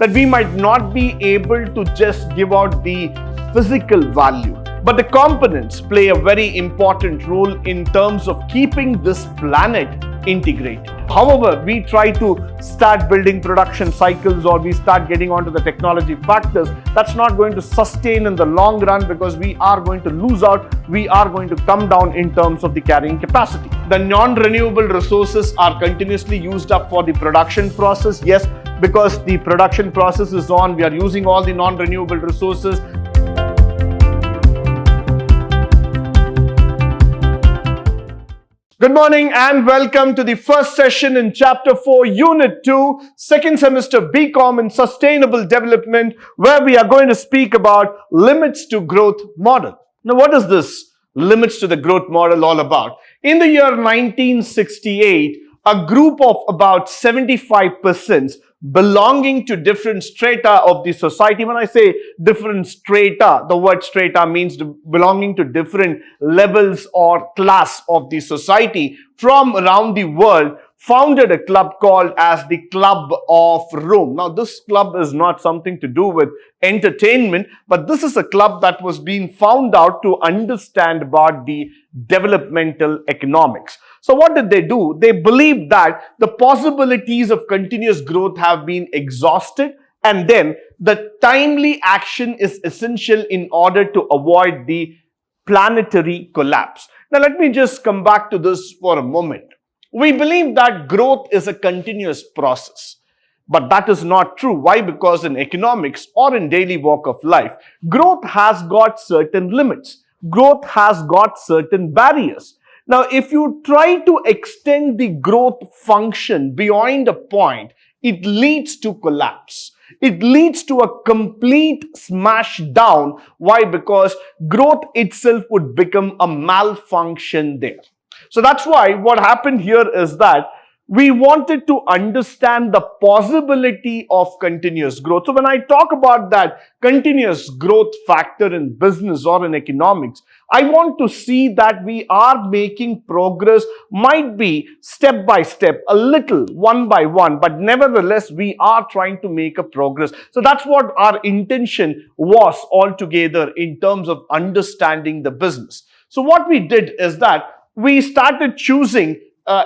that we might not be able to just give out the physical value, but the components play a very important role in terms of keeping this planet integrated. However, we try to start building production cycles or we start getting onto the technology factors, that's not going to sustain in the long run because we are going to lose out, we are going to come down in terms of the carrying capacity. The non-renewable resources are continuously used up for the production process. Yes, because the production process is on, we are using all the non-renewable resources. Good morning and welcome to the first session in Chapter 4, Unit 2, second semester BCom in Sustainable Development, where we are going to speak about limits to growth model. Now, what is this limits to the growth model all about? In the year 1968, a group of about 75% belonging to different strata of the society. When I say different strata, the word strata means belonging to different levels or class of the society from around the world, founded a club called as the Club of Rome. Now, this club is not something to do with entertainment, but this is a club that was being found out to understand about the developmental economics. So what did they do? They believed that the possibilities of continuous growth have been exhausted, and then the timely action is essential in order to avoid the planetary collapse. Now, let me just come back to this for a moment. We believe that growth is a continuous process. But that is not true. Why? Because in economics or in daily walk of life, growth has got certain limits. Growth has got certain barriers. Now, if you try to extend the growth function beyond a point, it leads to collapse. It leads to a complete smash down. Why? Because growth itself would become a malfunction there. So that's why what happened here is that we wanted to understand the possibility of continuous growth. So when I talk about that continuous growth factor in business or in economics, I want to see that we are making progress, might be step by step, a little one by one, but nevertheless, we are trying to make a progress. So that's what our intention was altogether in terms of understanding the business. So what we did is that we started choosing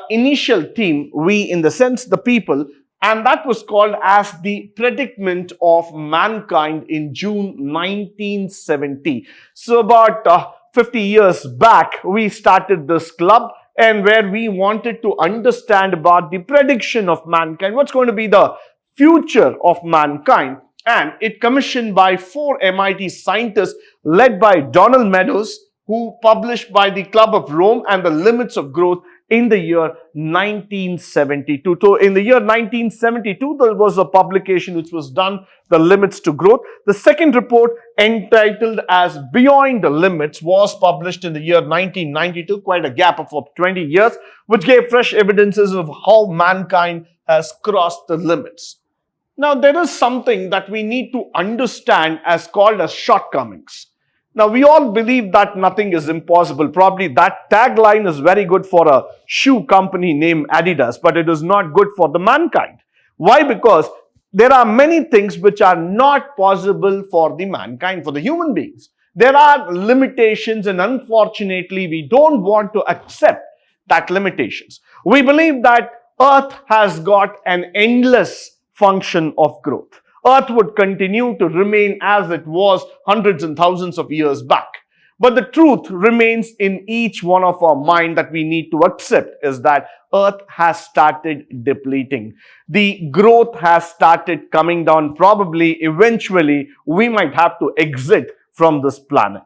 initial theme, we in the sense the people, and that was called as the Predicament of Mankind in June 1970. So about 50 years back, we started this club, and where we wanted to understand about the prediction of mankind, what's going to be the future of mankind. And it commissioned by 4 MIT scientists led by Donald Meadows, who published by the Club of Rome and the Limits of Growth in the year 1972. So in the year 1972, there was a publication which was done, The Limits to Growth. The second report, entitled as Beyond the Limits, was published in the year 1992, quite a gap of 20 years, which gave fresh evidences of how mankind has crossed the limits. Now, there is something that we need to understand as called as shortcomings. Now, we all believe that nothing is impossible. Probably that tagline is very good for a shoe company named Adidas, but it is not good for the mankind. Why? Because there are many things which are not possible for the mankind, for the human beings. There are limitations, and unfortunately, we don't want to accept that limitations. We believe that Earth has got an endless function of growth. Earth would continue to remain as it was hundreds and thousands of years back. But the truth remains in each one of our mind that we need to accept is that Earth has started depleting. The growth has started coming down. Probably, eventually, we might have to exit from this planet.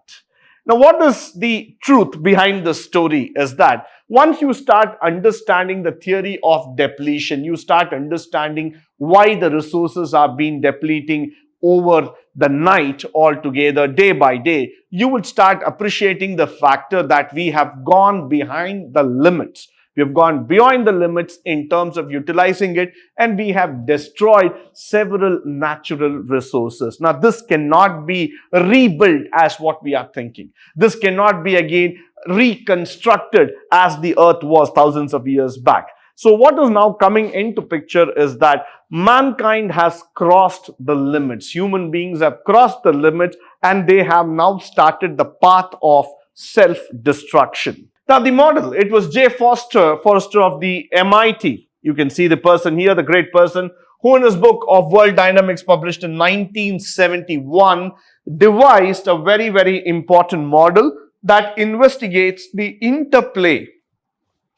Now, what is the truth behind this story is that once you start understanding the theory of depletion, you start understanding why the resources are being depleting over the night altogether, day by day, you would start appreciating the factor that we have gone behind the limits. We have gone beyond the limits in terms of utilizing it, and we have destroyed several natural resources. Now, this cannot be rebuilt as what we are thinking. This cannot be again reconstructed as the earth was thousands of years back. So what is now coming into picture is that mankind has crossed the limits. Human beings have crossed the limits and they have now started the path of self-destruction. Now the model, it was J. Forster of the MIT. You can see the person here, the great person, who in his book of World Dynamics published in 1971 devised a very, very important model that investigates the interplay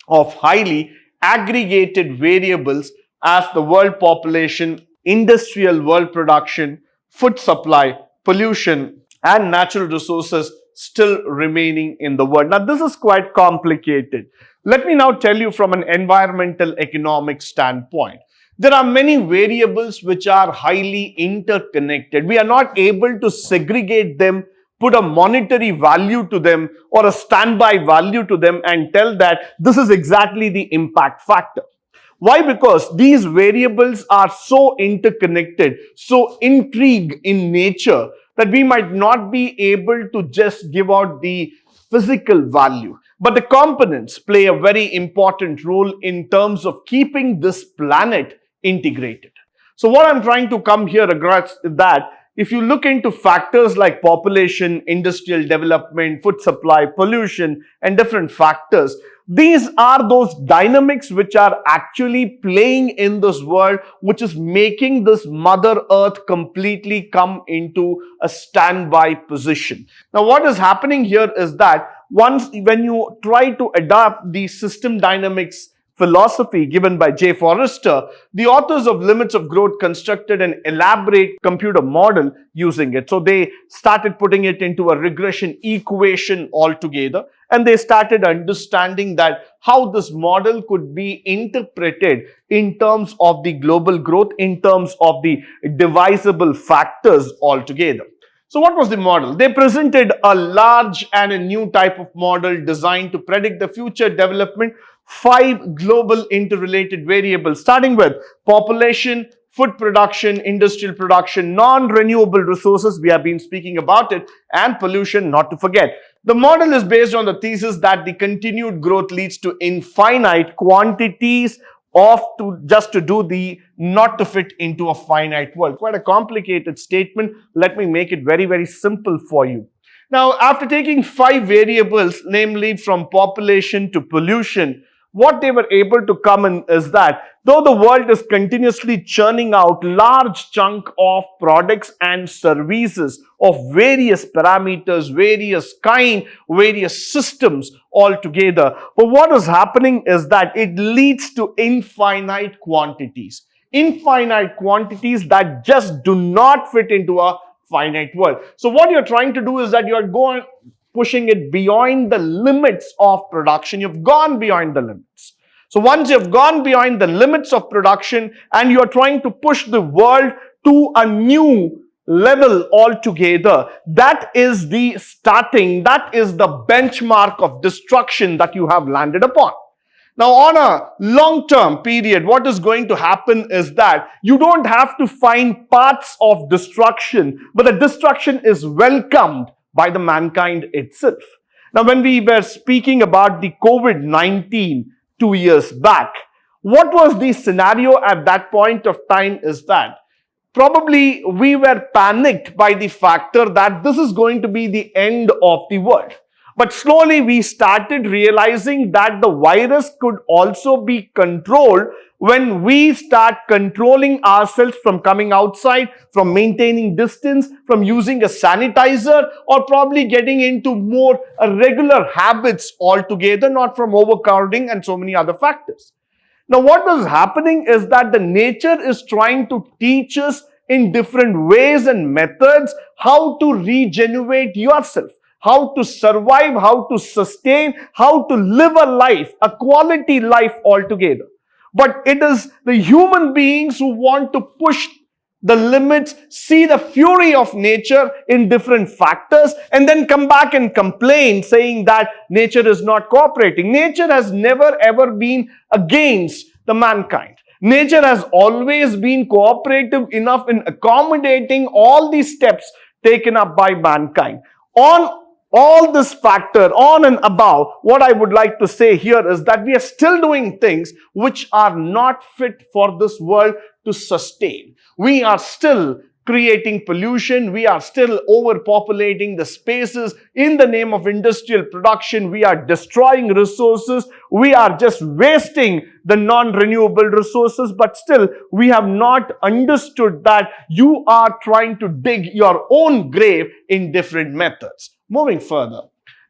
of highly aggregated variables as the world population, industrial world production, food supply, pollution, and natural resources still remaining in the world. Now, this is quite complicated. Let me now tell you from an environmental economic standpoint. There are many variables which are highly interconnected. We are not able to segregate them, put a monetary value to them or a standby value to them and tell that this is exactly the impact factor. Why? Because these variables are so interconnected, so intrigued in nature that we might not be able to just give out the physical value. But the components play a very important role in terms of keeping this planet integrated. So what I'm trying to come here across is that if you look into factors like population, industrial development, food supply, pollution, and different factors, these are those dynamics which are actually playing in this world, which is making this Mother Earth completely come into a standby position. Now, what is happening here is that when you try to adopt the system dynamics philosophy given by J. Forster, the authors of Limits of Growth constructed an elaborate computer model using it. So they started putting it into a regression equation altogether, and they started understanding that how this model could be interpreted in terms of the global growth, in terms of the divisible factors altogether. So what was the model? They presented a large and a new type of model designed to predict the future development 5 global interrelated variables, starting with population, food production, industrial production, non-renewable resources, we have been speaking about it, and pollution, not to forget. The model is based on the thesis that the continued growth leads to infinite quantities just to do the not to fit into a finite world. Quite a complicated statement. Let me make it very, very simple for you. Now, after taking 5 variables, namely from population to pollution, what they were able to come in is that though the world is continuously churning out large chunk of products and services of various parameters, various kind, various systems altogether, but what is happening is that it leads to infinite quantities that just do not fit into a finite world. So what you're trying to do is that you're pushing it beyond the limits of production. You've gone beyond the limits. So once you've gone beyond the limits of production and you're trying to push the world to a new level altogether, that is the starting, that is the benchmark of destruction that you have landed upon. Now, on a long-term period, what is going to happen is that you don't have to find paths of destruction, but the destruction is welcomed by the mankind itself. Now, when we were speaking about the COVID-19 2 years back, what was the scenario at that point of time is that probably we were panicked by the factor that this is going to be the end of the world. But slowly we started realizing that the virus could also be controlled when we start controlling ourselves from coming outside, from maintaining distance, from using a sanitizer, or probably getting into more regular habits altogether, not from overcrowding and so many other factors. Now, what is happening is that the nature is trying to teach us in different ways and methods how to regenerate yourself, how to survive, how to sustain, how to live a life, a quality life altogether. But it is the human beings who want to push the limits, see the fury of nature in different factors, and then come back and complain saying that nature is not cooperating. Nature has never ever been against the mankind. Nature has always been cooperative enough in accommodating all these steps taken up by mankind. On all this factor on and above, what I would like to say here is that we are still doing things which are not fit for this world to sustain. We are still creating pollution. We are still overpopulating the spaces in the name of industrial production. We are destroying resources. We are just wasting the non-renewable resources, but still we have not understood that you are trying to dig your own grave in different methods. Moving further,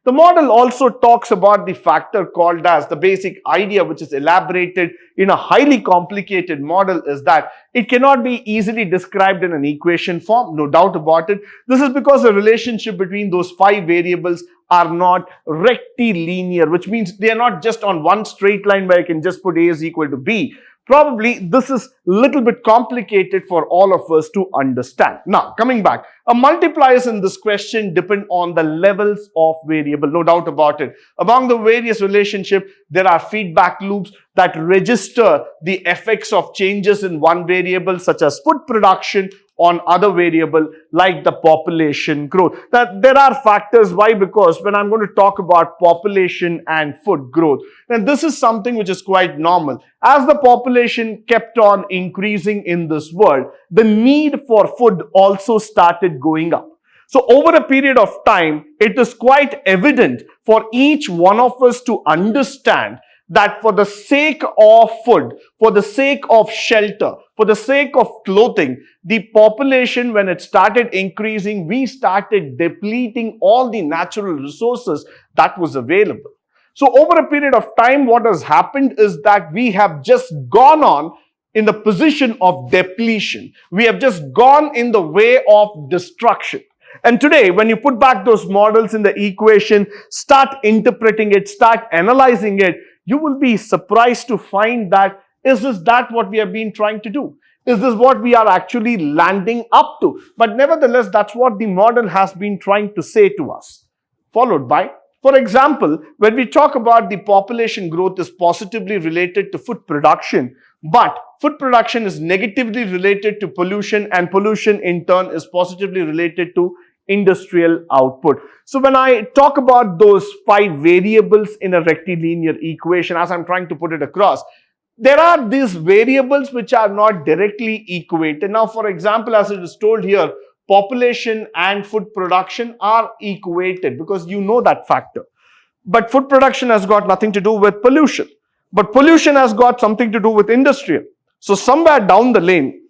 the model also talks about the factor called as the basic idea, which is elaborated in a highly complicated model, is that it cannot be easily described in an equation form, no doubt about it. This is because the relationship between those 5 variables are not rectilinear, which means they are not just on one straight line where I can just put A is equal to B. Probably this is a little bit complicated for all of us to understand. Now, coming back, multipliers in this question depend on the levels of variable, no doubt about it. Among the various relationships, there are feedback loops that register the effects of changes in one variable, such as food production, on other variable like the population growth. Now, there are factors. Why? Because when I'm going to talk about population and food growth, and this is something which is quite normal. As the population kept on increasing in this world, the need for food also started going up. So over a period of time, it is quite evident for each one of us to understand that for the sake of food, for the sake of shelter, for the sake of clothing, the population, when it started increasing, we started depleting all the natural resources that was available. So over a period of time, what has happened is that we have just gone on in the position of depletion. We have just gone in the way of destruction. And today, when you put back those models in the equation, start interpreting it, start analyzing it, you will be surprised to find that, is that what we have been trying to do? Is this what we are actually landing up to? But nevertheless, that's what the model has been trying to say to us. Followed by, for example, when we talk about the population growth is positively related to food production, but food production is negatively related to pollution, and pollution in turn is positively related to industrial output. So when I talk about those 5 variables in a rectilinear equation, as I'm trying to put it across, there are these variables which are not directly equated. Now, for example, as it is told here, population and food production are equated because you know that factor. But food production has got nothing to do with pollution. But pollution has got something to do with industrial. So somewhere down the lane,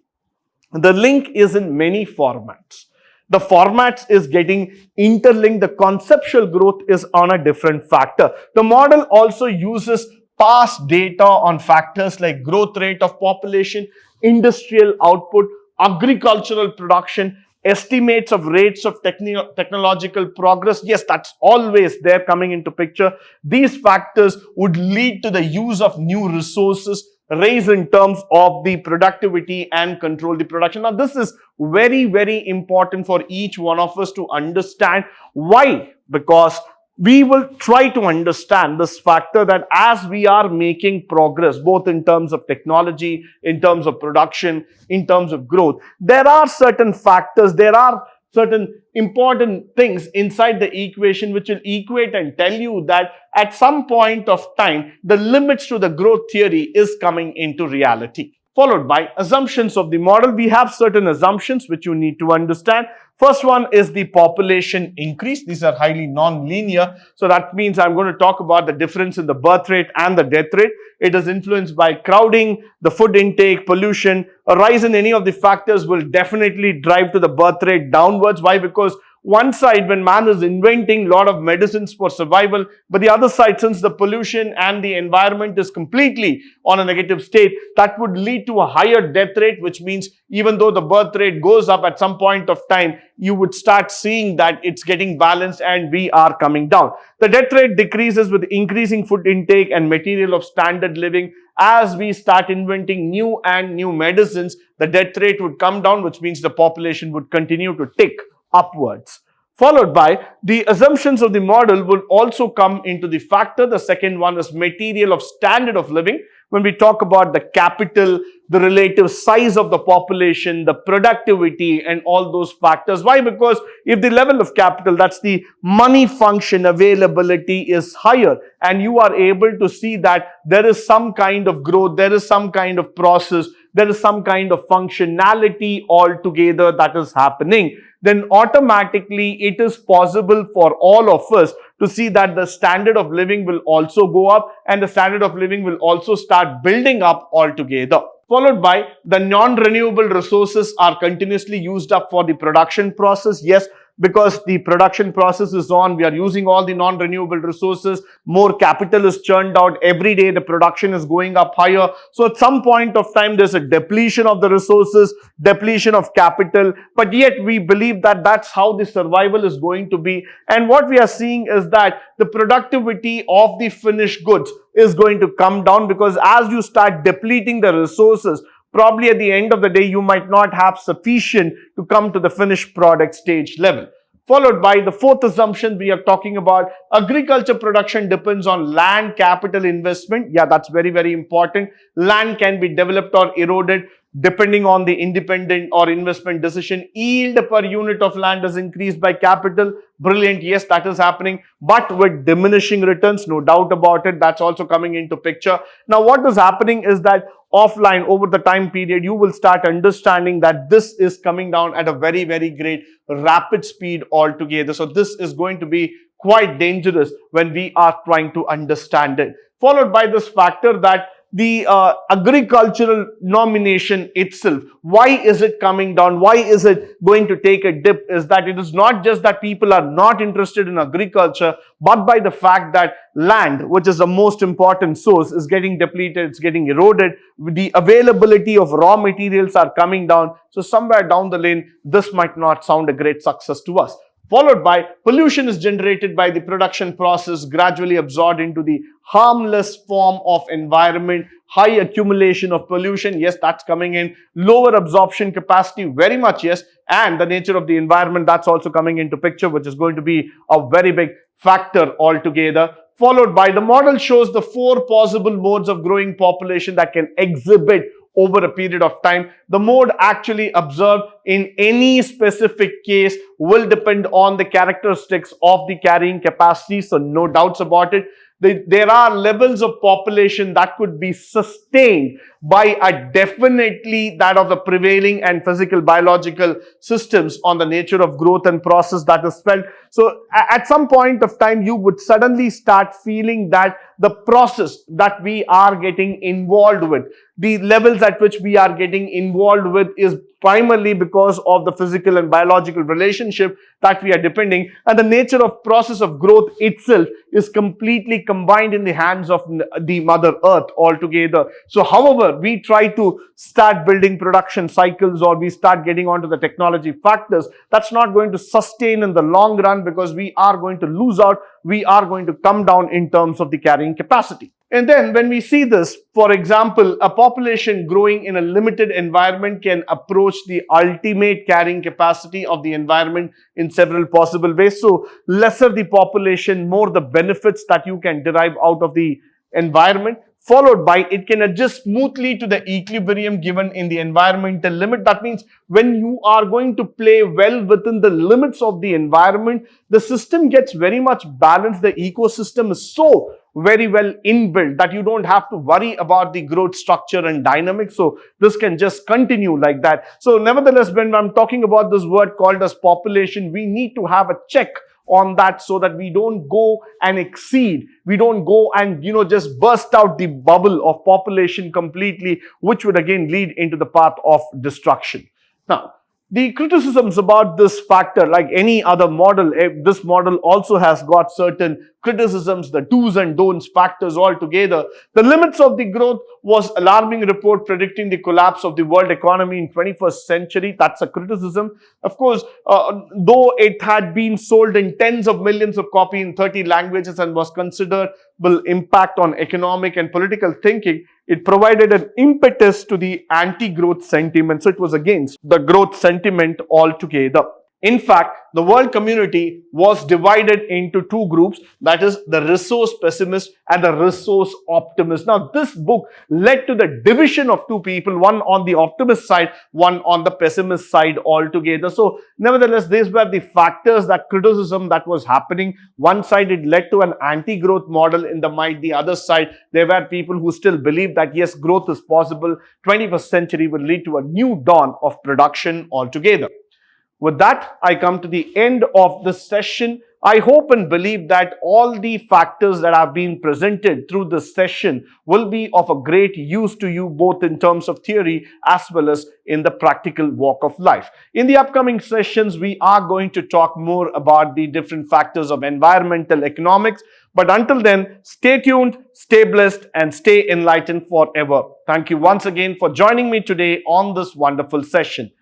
the link is in many formats. The formats is getting interlinked. The conceptual growth is on a different factor. The model also uses past data on factors like growth rate of population, industrial output, agricultural production, estimates of rates of technological progress. Yes, that's always there coming into picture. These factors would lead to the use of new resources, raise in terms of the productivity and control the production. Now, this is very, very important for each one of us to understand. Why? Because we will try to understand this factor that as we are making progress, both in terms of technology, in terms of production, in terms of growth, there are certain factors, there are certain important things inside the equation which will equate and tell you that at some point of time, the limits to the growth theory is coming into reality. Followed by assumptions of the model. We have certain assumptions which you need to understand. First one is the population increase. These are highly non-linear. So that means I'm going to talk about the difference in the birth rate and the death rate. It is influenced by crowding, the food intake, pollution. A rise in any of the factors will definitely drive to the birth rate downwards. Why? Because one side, when man is inventing a lot of medicines for survival, but the other side, since the pollution and the environment is completely on a negative state, that would lead to a higher death rate, which means even though the birth rate goes up at some point of time, you would start seeing that it's getting balanced and we are coming down. The death rate decreases with increasing food intake and material of standard living. As we start inventing new and new medicines, the death rate would come down, which means the population would continue to tick upwards. Followed by the assumptions of the model will also come into the factor. The second one is material of standard of living, when we talk about the capital, the relative size of the population, the productivity, and all those factors. Why? Because if the level of capital, that's the money function availability, is higher, and you are able to see that there is some kind of growth, there is some kind of process, there is some kind of functionality altogether that is happening, then automatically it is possible for all of us to see that the standard of living will also go up, and the standard of living will also start building up altogether. Followed by the non-renewable resources are continuously used up for the production process. Yes, because the production process is on, we are using all the non-renewable resources, more capital is churned out every day, the production is going up higher. So at some point of time, there's a depletion of the resources, depletion of capital, but yet we believe that that's how the survival is going to be. And what we are seeing is that the productivity of the finished goods is going to come down, because as you start depleting the resources, probably at the end of the day, you might not have sufficient to come to the finished product stage level. Followed by the fourth assumption, we are talking about agriculture production depends on land capital investment. Yeah, that's very, very important. Land can be developed or eroded depending on the independent or investment decision. Yield per unit of land is increased by capital. Brilliant. Yes, that is happening, but with diminishing returns, no doubt about it. That's also coming into picture. Now, what is happening is that offline, over the time period, you will start understanding that this is coming down at a very, very great rapid speed altogether. So this is going to be quite dangerous when we are trying to understand it. Followed by this factor that the agricultural nomination itself, why is it coming down? Why is it going to take a dip? Is that it is not just that people are not interested in agriculture, but by the fact that land, which is the most important source, is getting depleted, it's getting eroded. The availability of raw materials are coming down. So somewhere down the lane, this might not sound a great success to us. Followed by pollution is generated by the production process, gradually absorbed into the harmless form of environment. High accumulation of pollution, yes, that's coming in. Lower absorption capacity, very much yes. And the nature of the environment, that's also coming into picture, which is going to be a very big factor altogether. Followed by the model shows the 4 possible modes of growing population that can exhibit over a period of time. The mode actually observed in any specific case will depend on the characteristics of the carrying capacity, so no doubts about it. There are levels of population that could be sustained by a definitely that of the prevailing and physical biological systems on the nature of growth and process that is felt. So at some point of time, you would suddenly start feeling that the process that we are getting involved with, the levels at which we are getting involved with, is primarily because of the physical and biological relationship that we are depending, and the nature of process of growth itself is completely combined in the hands of the Mother Earth altogether. So however we try to start building production cycles, or we start getting onto the technology factors, that's not going to sustain in the long run, because we are going to lose out, we are going to come down in terms of the carrying capacity. And then when we see this, for example, a population growing in a limited environment can approach the ultimate carrying capacity of the environment in several possible ways. So lesser the population, more the benefits that you can derive out of the environment. Followed by, it can adjust smoothly to the equilibrium given in the environmental limit. That means when you are going to play well within the limits of the environment, the system gets very much balanced. The ecosystem is so very well inbuilt that you don't have to worry about the growth structure and dynamics. So this can just continue like that. So nevertheless, when I'm talking about this word called as population, we need to have a check on that, so that we don't go and exceed, we don't go and just burst out the bubble of population completely, which would again lead into the path of destruction. Now, the criticisms about this factor, like any other model, this model also has got certain criticisms, the do's and don'ts factors altogether. The limits of the growth was alarming report predicting the collapse of the world economy in 21st century. That's a criticism. Of course, though it had been sold in tens of millions of copies in 30 languages and was considerable impact on economic and political thinking, it provided an impetus to the anti-growth sentiment. So it was against the growth sentiment altogether. In fact, the world community was divided into two groups, that is the resource pessimist and the resource optimist. Now, this book led to the division of two people, one on the optimist side, one on the pessimist side altogether. So, nevertheless, these were the factors, that criticism that was happening. One side, it led to an anti-growth model in the mind. The other side, there were people who still believe that yes, growth is possible. 21st century will lead to a new dawn of production altogether. With that, I come to the end of this session. I hope and believe that all the factors that have been presented through this session will be of a great use to you, both in terms of theory as well as in the practical walk of life. In the upcoming sessions, we are going to talk more about the different factors of environmental economics. But until then, stay tuned, stay blessed, and stay enlightened forever. Thank you once again for joining me today on this wonderful session.